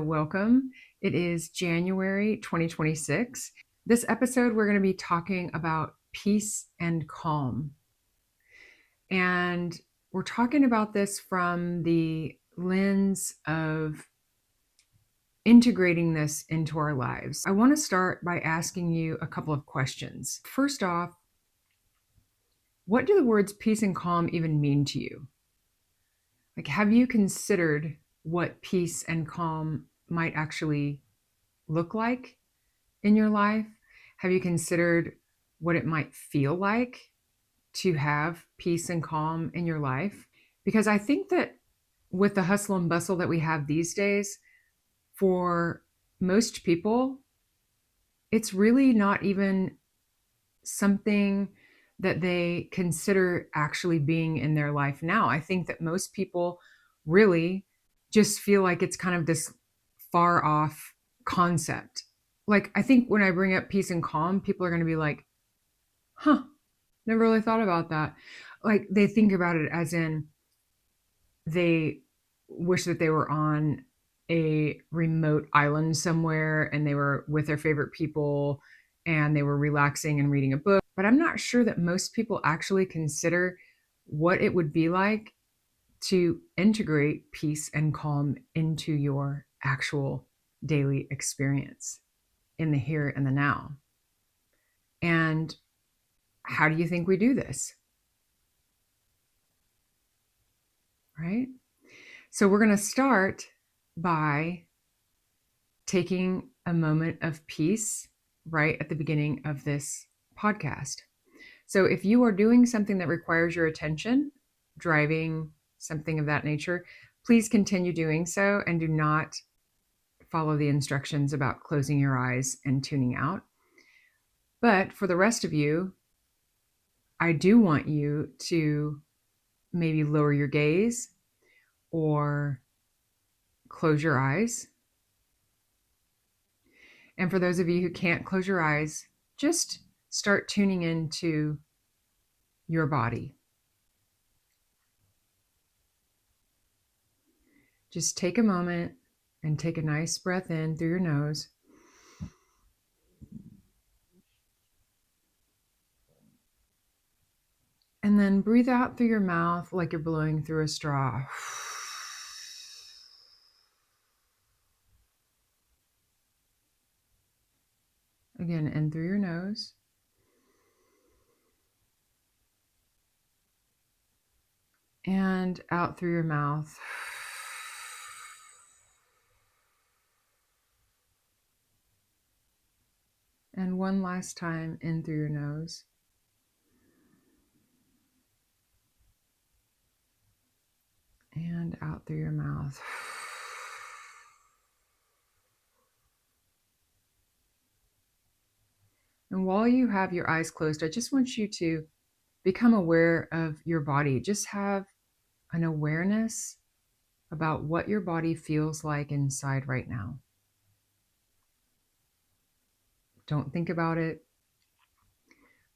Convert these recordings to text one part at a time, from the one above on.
Welcome. It is January 2026. This episode, we're going to be talking about peace and calm. And we're talking about this from the lens of integrating this into our lives. I want to start by asking you a couple of questions. First off, what do the words peace and calm even mean to you? Like, have you considered what peace and calm might actually look like in your life? Have you considered what it might feel like to have peace and calm in your life? Because I think that with the hustle and bustle that we have these days, for most people, it's really not even something that they consider actually being in their life now. I think that most people really just feel like it's kind of this far off concept. Like, I think when I bring up peace and calm, people are going to be like, huh, never really thought about that. Like, they think about it as in they wish that they were on a remote island somewhere and they were with their favorite people and they were relaxing and reading a book. But I'm not sure that most people actually consider what it would be like to integrate peace and calm into your actual daily experience in the here and the now. And how do you think we do this? Right? So we're going to start by taking a moment of peace right at the beginning of this podcast. So if you are doing something that requires your attention, driving, something of that nature, please continue doing so and do not follow the instructions about closing your eyes and tuning out. But for the rest of you, I do want you to maybe lower your gaze or close your eyes. And for those of you who can't close your eyes, just start tuning into your body. Just take a moment and take a nice breath in through your nose. And then breathe out through your mouth like you're blowing through a straw. Again, in through your nose. And out through your mouth. And one last time in through your nose. And out through your mouth. And while you have your eyes closed, I just want you to become aware of your body. Just have an awareness about what your body feels like inside right now. Don't think about it.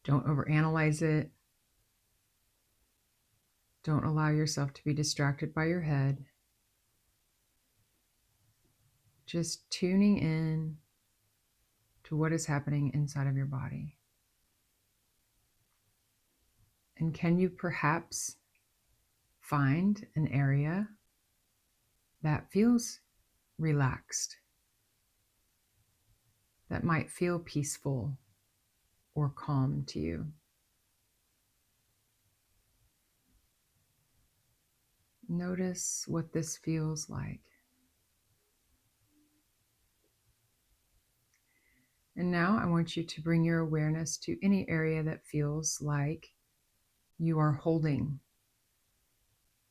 Don't overanalyze it. Don't allow yourself to be distracted by your head. Just tuning in to what is happening inside of your body. And can you perhaps find an area that feels relaxed, that might feel peaceful or calm to you? Notice what this feels like. And now I want you to bring your awareness to any area that feels like you are holding,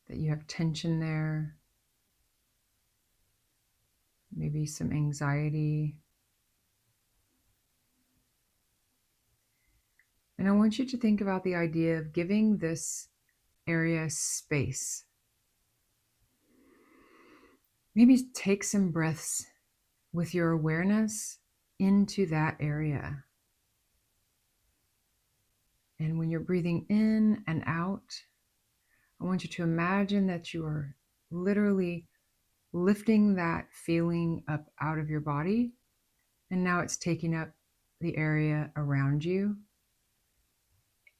that you have tension there, maybe some anxiety. And I want you to think about the idea of giving this area space. Maybe take some breaths with your awareness into that area. And when you're breathing in and out, I want you to imagine that you are literally lifting that feeling up out of your body. And now it's taking up the area around you.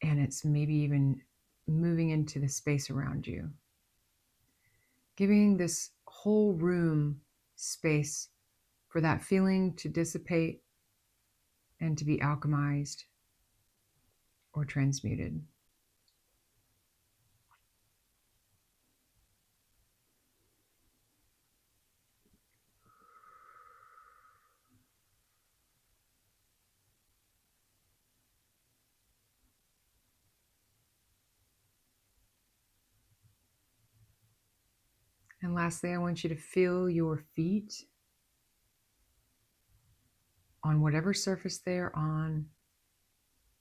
And it's maybe even moving into the space around you. Giving this whole room space for that feeling to dissipate and to be alchemized or transmuted. And lastly, I want you to feel your feet on whatever surface they are on,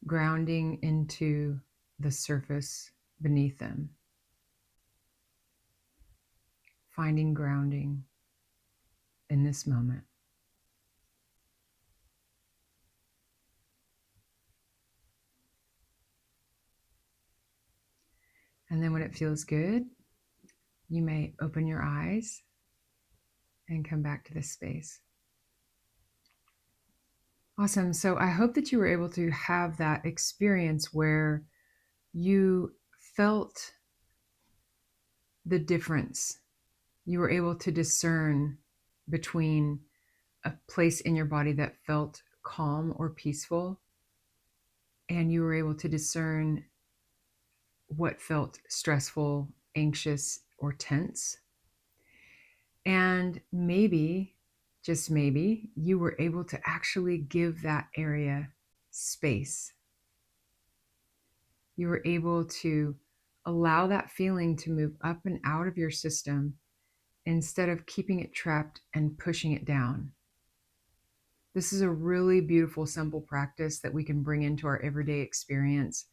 grounding into the surface beneath them. Finding grounding in this moment. And then when it feels good, you may open your eyes and come back to this space. Awesome. So I hope that you were able to have that experience where you felt the difference. You were able to discern between a place in your body that felt calm or peaceful, and you were able to discern what felt stressful, anxious, or tense. And maybe, just maybe, you were able to actually give that area space. You were able to allow that feeling to move up and out of your system instead of keeping it trapped and pushing it down. This is a really beautiful, simple practice that we can bring into our everyday experience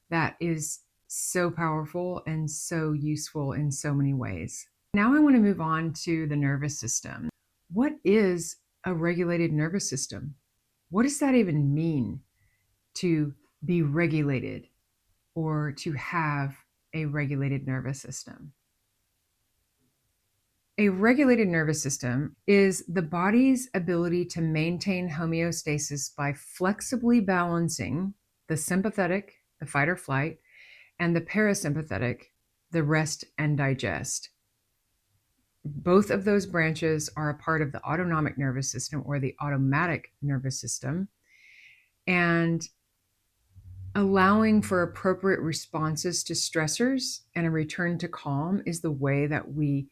that is so powerful and so useful in so many ways. Now I want to move on to the nervous system. What is a regulated nervous system? What does that even mean, to be regulated or to have a regulated nervous system? A regulated nervous system is the body's ability to maintain homeostasis by flexibly balancing the sympathetic, the fight or flight, and the parasympathetic, the rest and digest. Both of those branches are a part of the autonomic nervous system or the automatic nervous system. And allowing for appropriate responses to stressors and a return to calm is the way that we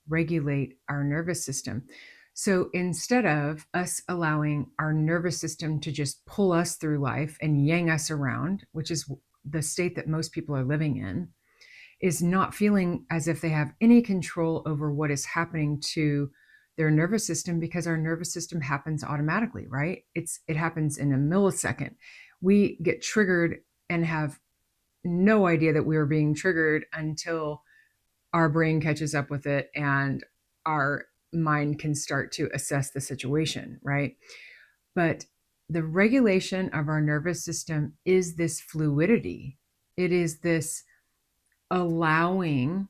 regulate our nervous system. So instead of us allowing our nervous system to just pull us through life and yang us around, which is the state that most people are living in, is not feeling as if they have any control over what is happening to their nervous system, because our nervous system happens automatically, right? It happens in a millisecond. We get triggered and have no idea that we are being triggered until our brain catches up with it and our mind can start to assess the situation, right? But the regulation of our nervous system is this fluidity. It is this allowing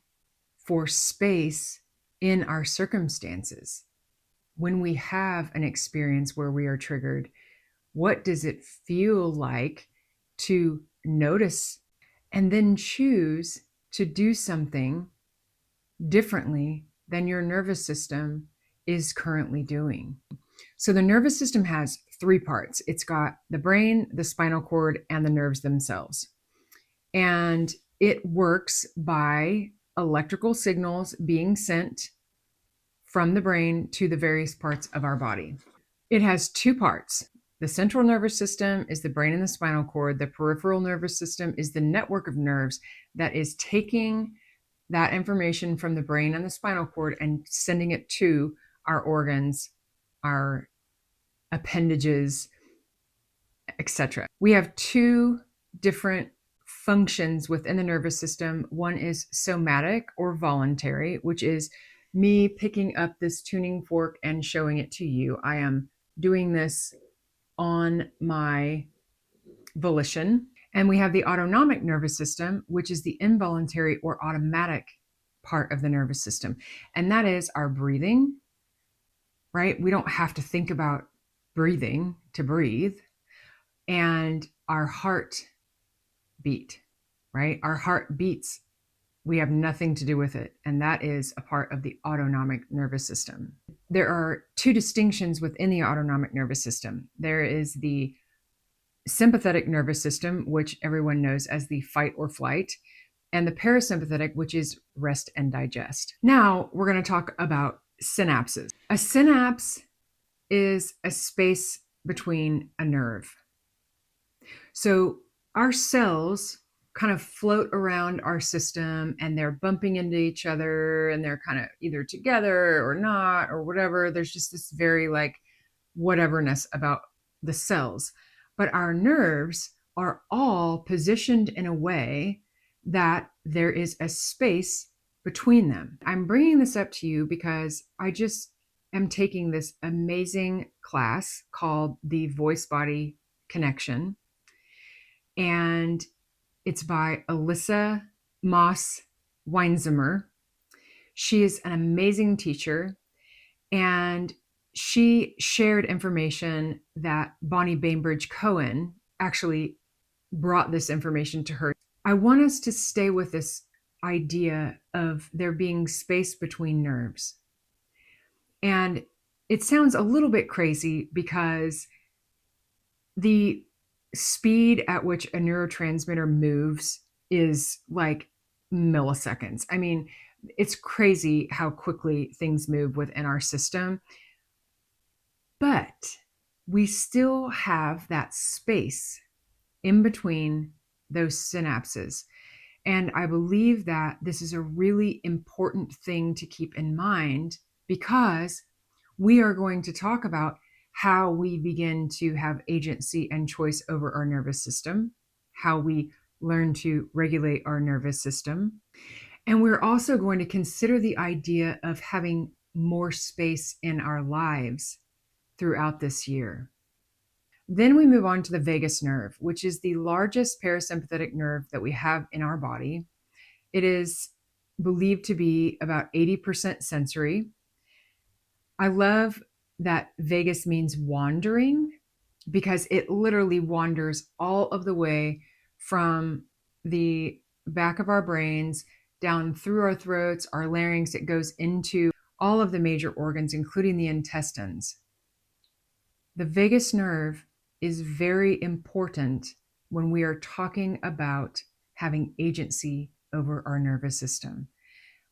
for space in our circumstances. When we have an experience where we are triggered, what does it feel like to notice and then choose to do something differently than your nervous system is currently doing? So the nervous system has three parts. It's got the brain, the spinal cord, and the nerves themselves. And it works by electrical signals being sent from the brain to the various parts of our body. It has two parts. The central nervous system is the brain and the spinal cord. The peripheral nervous system is the network of nerves that is taking that information from the brain and the spinal cord and sending it to our organs, our appendages, etc. We have two different functions within the nervous system. One is somatic or voluntary, which is me picking up this tuning fork and showing it to you. I am doing this on my volition. And we have the autonomic nervous system, which is the involuntary or automatic part of the nervous system, and that is our breathing, right? We don't have to think about breathing to breathe, and our heart beat, right? Our heart beats. We have nothing to do with it, and that is a part of the autonomic nervous system. There are two distinctions within the autonomic nervous system. There is the sympathetic nervous system, which everyone knows as the fight or flight, and the parasympathetic, which is rest and digest. Now we're going to talk about synapses. A synapse is a space between a nerve. So our cells kind of float around our system, and they're bumping into each other, and they're kind of either together or not or whatever. There's just this very like whateverness about the cells. But our nerves are all positioned in a way that there is a space between them. I'm bringing this up to you because I just am taking this amazing class called the Voice Body Connection, and it's by Alyssa Moss Weinzimmer. She is an amazing teacher, and she shared information that Bonnie Bainbridge Cohen actually brought this information to her. I want us to stay with this idea of there being space between nerves. And it sounds a little bit crazy because the speed at which a neurotransmitter moves is like milliseconds. I mean, it's crazy how quickly things move within our system. But we still have that space in between those synapses. And I believe that this is a really important thing to keep in mind, because we are going to talk about how we begin to have agency and choice over our nervous system, how we learn to regulate our nervous system. And we're also going to consider the idea of having more space in our lives throughout this year. Then we move on to the vagus nerve, which is the largest parasympathetic nerve that we have in our body. It is believed to be about 80% sensory. I love that vagus means wandering, because it literally wanders all of the way from the back of our brains down through our throats, our larynx. It goes into all of the major organs, including the intestines. The vagus nerve is very important when we are talking about having agency over our nervous system,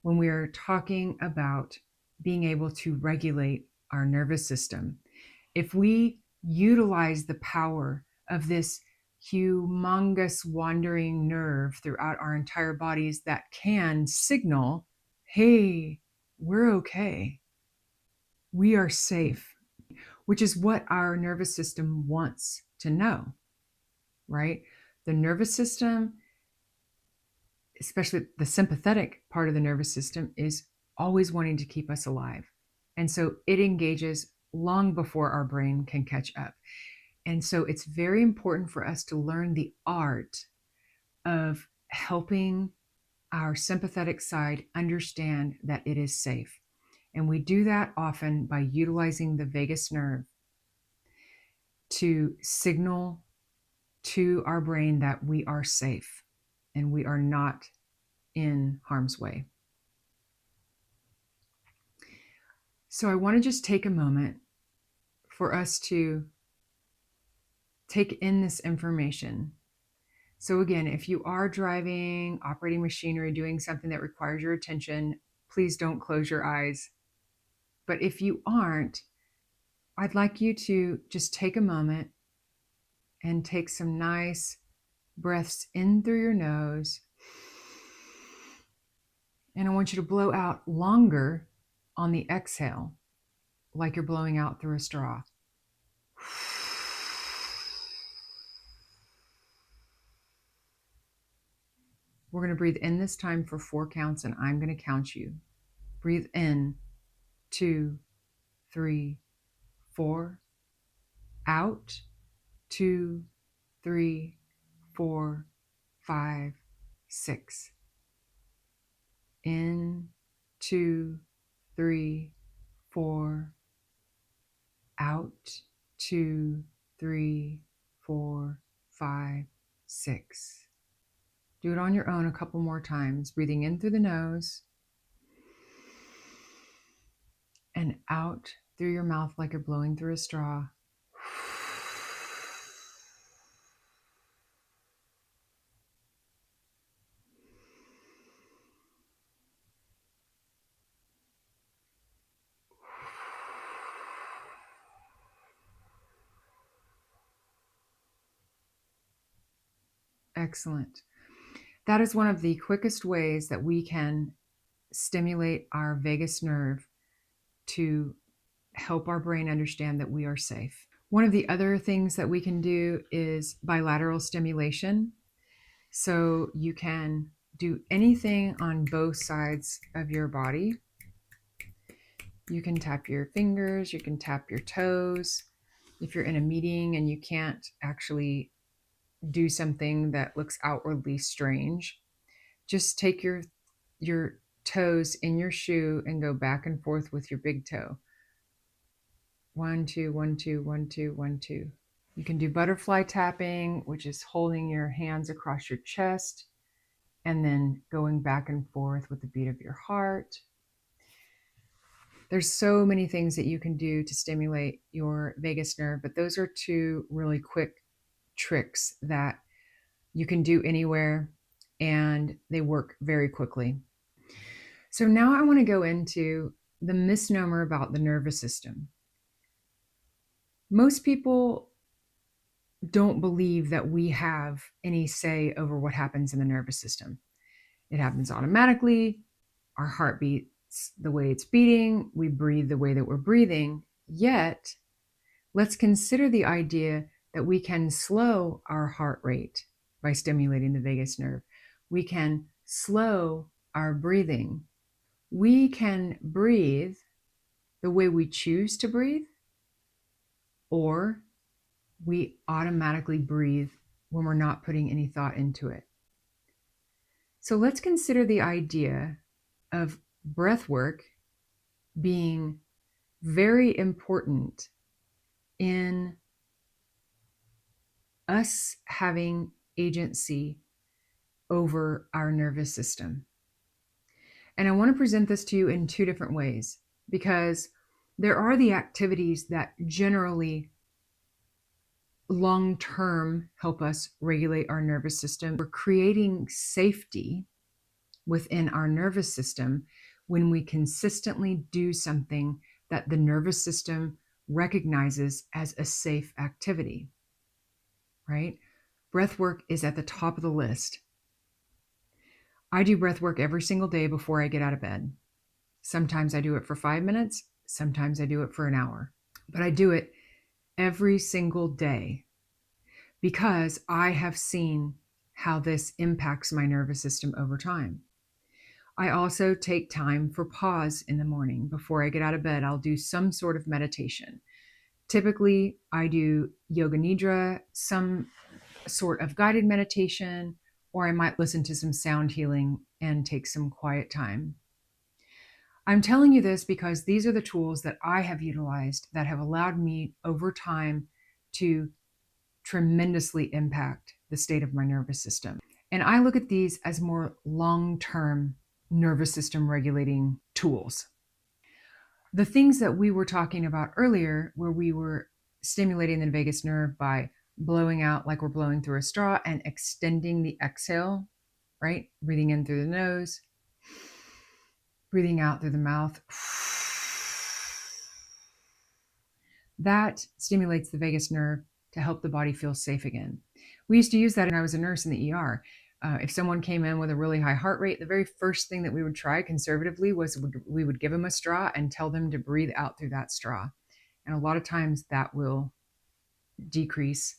when we are talking about being able to regulate our nervous system. If we utilize the power of this humongous wandering nerve throughout our entire bodies that can signal, hey, we're okay, we are safe, which is what our nervous system wants to know, right? The nervous system, especially the sympathetic part of the nervous system, is always wanting to keep us alive. And so it engages long before our brain can catch up. And so it's very important for us to learn the art of helping our sympathetic side understand that it is safe. And we do that often by utilizing the vagus nerve to signal to our brain that we are safe and we are not in harm's way. So I want to just take a moment for us to take in this information. So again, if you are driving, operating machinery, doing something that requires your attention, please don't close your eyes. But if you aren't, I'd like you to just take a moment and take some nice breaths in through your nose. And I want you to blow out longer on the exhale, like you're blowing out through a straw. We're going to breathe in this time for 4 counts, and I'm going to count you. Breathe in, 2, 3, 4. Out, 2, 3, 4, 5, 6. In, 2, 3, 4. Out, 2, 3, 4, 5, 6. Do it on your own a couple more times, breathing in through the nose and out through your mouth like you're blowing through a straw. Excellent. That is one of the quickest ways that we can stimulate our vagus nerve to help our brain understand that we are safe. One of the other things that we can do is bilateral stimulation. So you can do anything on both sides of your body. You can tap your fingers, you can tap your toes. If you're in a meeting and you can't actually do something that looks outwardly strange, just take your toes in your shoe and go back and forth with your big toe. 1, 2, 1, 2, 1, 2, 1, 2. You can do butterfly tapping, which is holding your hands across your chest and then going back and forth with the beat of your heart. There's so many things that you can do to stimulate your vagus nerve, but those are two really quick tricks that you can do anywhere and they work very quickly. So now I want to go into the misnomer about the nervous system. Most people don't believe that we have any say over what happens in the nervous system. It happens automatically. Our heart beats the way it's beating. We breathe the way that we're breathing. Yet, let's consider the idea that we can slow our heart rate by stimulating the vagus nerve. We can slow our breathing. We can breathe the way we choose to breathe, or we automatically breathe when we're not putting any thought into it. So let's consider the idea of breath work being very important in us having agency over our nervous system. And I want to present this to you in two different ways, because there are the activities that generally long-term help us regulate our nervous system. We're creating safety within our nervous system when we consistently do something that the nervous system recognizes as a safe activity, right? Breath work is at the top of the list. I do breath work every single day before I get out of bed. Sometimes I do it for 5 minutes, sometimes I do it for an hour, but I do it every single day because I have seen how this impacts my nervous system over time. I also take time for pause in the morning. Before I get out of bed, I'll do some sort of meditation. Typically, I do yoga nidra, some sort of guided meditation, or I might listen to some sound healing and take some quiet time. I'm telling you this because these are the tools that I have utilized that have allowed me over time to tremendously impact the state of my nervous system. And I look at these as more long-term nervous system regulating tools. The things that we were talking about earlier, where we were stimulating the vagus nerve by blowing out like we're blowing through a straw and extending the exhale, right? Breathing in through the nose, breathing out through the mouth. That stimulates the vagus nerve to help the body feel safe again. We used to use that when I was a nurse in the ER. If someone came in with a really high heart rate, the very first thing that we would try conservatively was we would give them a straw and tell them to breathe out through that straw. And a lot of times that will decrease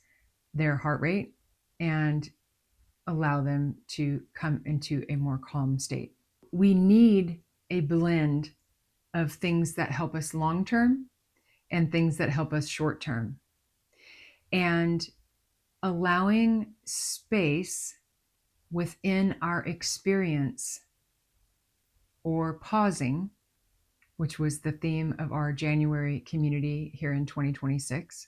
their heart rate and allow them to come into a more calm state. We need a blend of things that help us long-term and things that help us short-term. And allowing space within our experience or pausing, which was the theme of our January community here in 2026.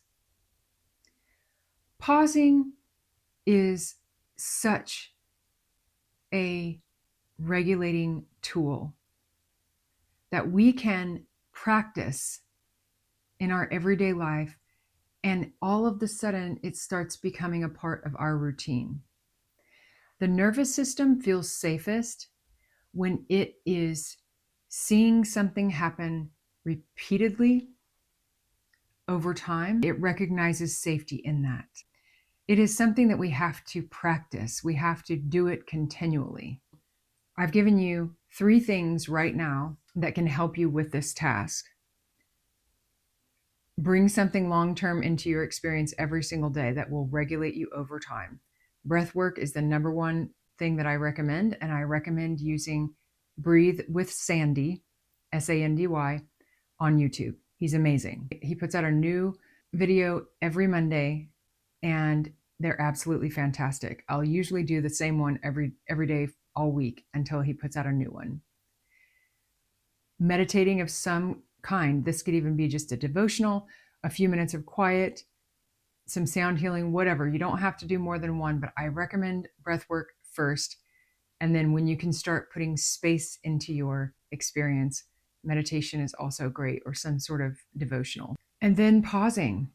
Pausing is such a regulating tool that we can practice in our everyday life, and all of a sudden it starts becoming a part of our routine. The nervous system feels safest when it is seeing something happen repeatedly over time. It recognizes safety in that. It is something that we have to practice. We have to do it continually. I've given you 3 things right now that can help you with this task. Bring something long-term into your experience every single day that will regulate you over time. Breath work is the number one thing that I recommend, and I recommend using Breathe with Sandy, Sandy, on YouTube. He's amazing. He puts out a new video every Monday, and they're absolutely fantastic. I'll usually do the same one every day all week until he puts out a new one. Meditating of some kind. This could even be just a devotional, a few minutes of quiet, some sound healing, whatever. You don't have to do more than one, but I recommend breath work first. And then when you can start putting space into your experience, meditation is also great, or some sort of devotional. And then pausing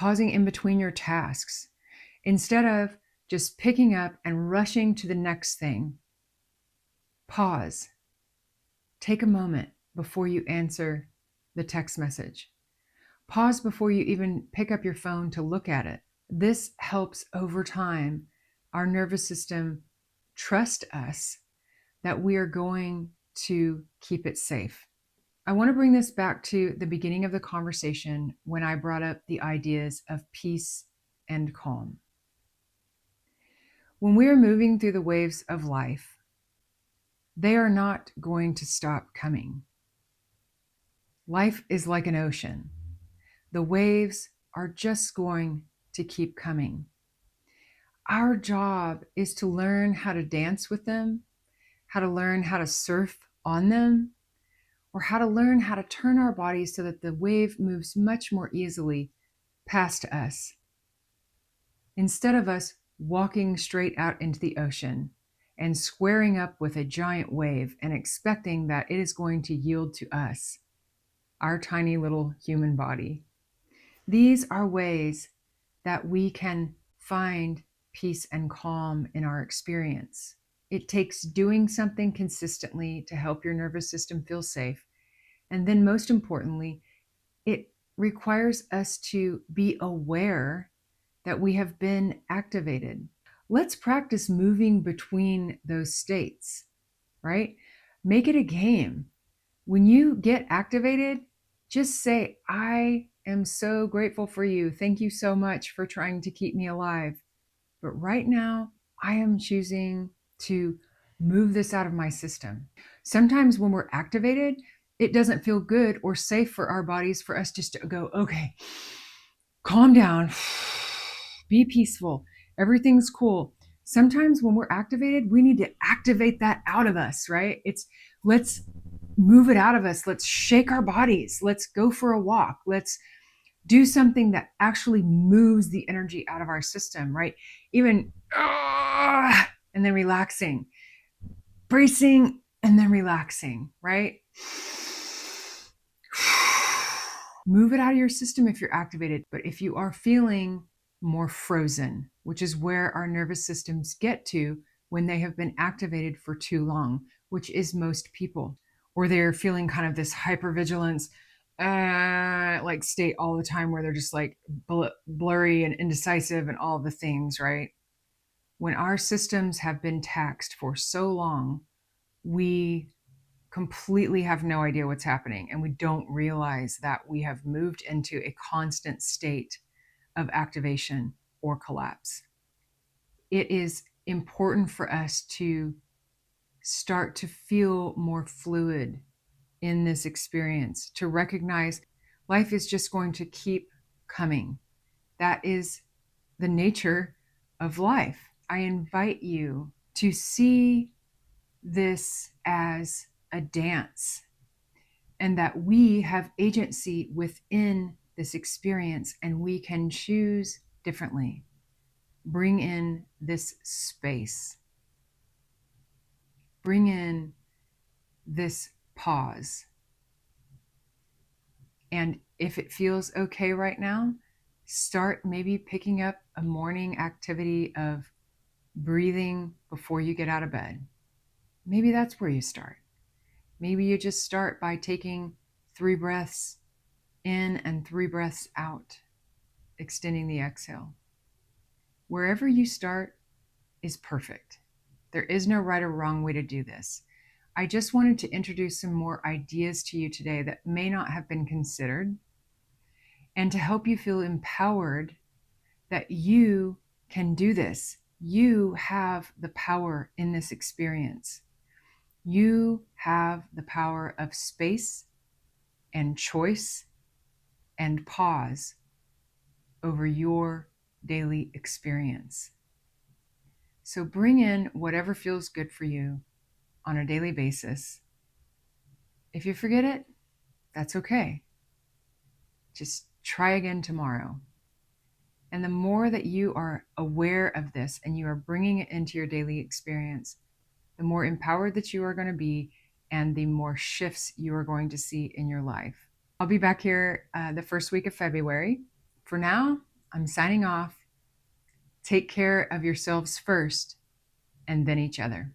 in between your tasks. Instead of just picking up and rushing to the next thing, pause. Take a moment before you answer the text message. Pause before you even pick up your phone to look at it. This helps over time our nervous system trust us that we are going to keep it safe. I want to bring this back to the beginning of the conversation when I brought up the ideas of peace and calm. When we are moving through the waves of life, they are not going to stop coming. Life is like an ocean. The waves are just going to keep coming. Our job is to learn how to dance with them, how to learn how to surf on them, or how to learn how to turn our bodies so that the wave moves much more easily past us, instead of us walking straight out into the ocean and squaring up with a giant wave and expecting that it is going to yield to us, our tiny little human body. These are ways that we can find peace and calm in our experience. It takes doing something consistently to help your nervous system feel safe. And then most importantly, it requires us to be aware that we have been activated. Let's practice moving between those states, right? Make it a game. When you get activated, just say, I am so grateful for you. Thank you so much for trying to keep me alive. But right now, I am choosing to move this out of my system. Sometimes when we're activated, it doesn't feel good or safe for our bodies for us just to go, okay, calm down, be peaceful, everything's cool. Sometimes when we're activated, we need to activate that out of us, right? Let's move it out of us. Let's shake our bodies. Let's go for a walk. Let's do something that actually moves the energy out of our system, right? Even, and then relaxing, bracing, and then relaxing, right? Move it out of your system if you're activated. But if you are feeling more frozen, which is where our nervous systems get to when they have been activated for too long, which is most people, or they're feeling kind of this hypervigilance, like state all the time where they're just like blurry and indecisive and all the things, right? When our systems have been taxed for so long, we completely have no idea what's happening, and we don't realize that we have moved into a constant state of activation or collapse. It is important for us to start to feel more fluid in this experience, to recognize life is just going to keep coming. That is the nature of life. I invite you to see this as a dance, and that we have agency within this experience and we can choose differently. Bring in this space. Bring in this pause. And if it feels okay right now, start maybe picking up a morning activity of breathing before you get out of bed. Maybe that's where you start. Maybe you just start by taking 3 breaths in and 3 breaths out, extending the exhale. Wherever you start is perfect. There is no right or wrong way to do this. I just wanted to introduce some more ideas to you today that may not have been considered, and to help you feel empowered that you can do this. You have the power in this experience. You have the power of space and choice and pause over your daily experience. So bring in whatever feels good for you on a daily basis. If you forget it, that's okay. Just try again tomorrow. And the more that you are aware of this and you are bringing it into your daily experience, the more empowered that you are going to be and the more shifts you are going to see in your life. I'll be back here the first week of February. For now, I'm signing off. Take care of yourselves first and then each other.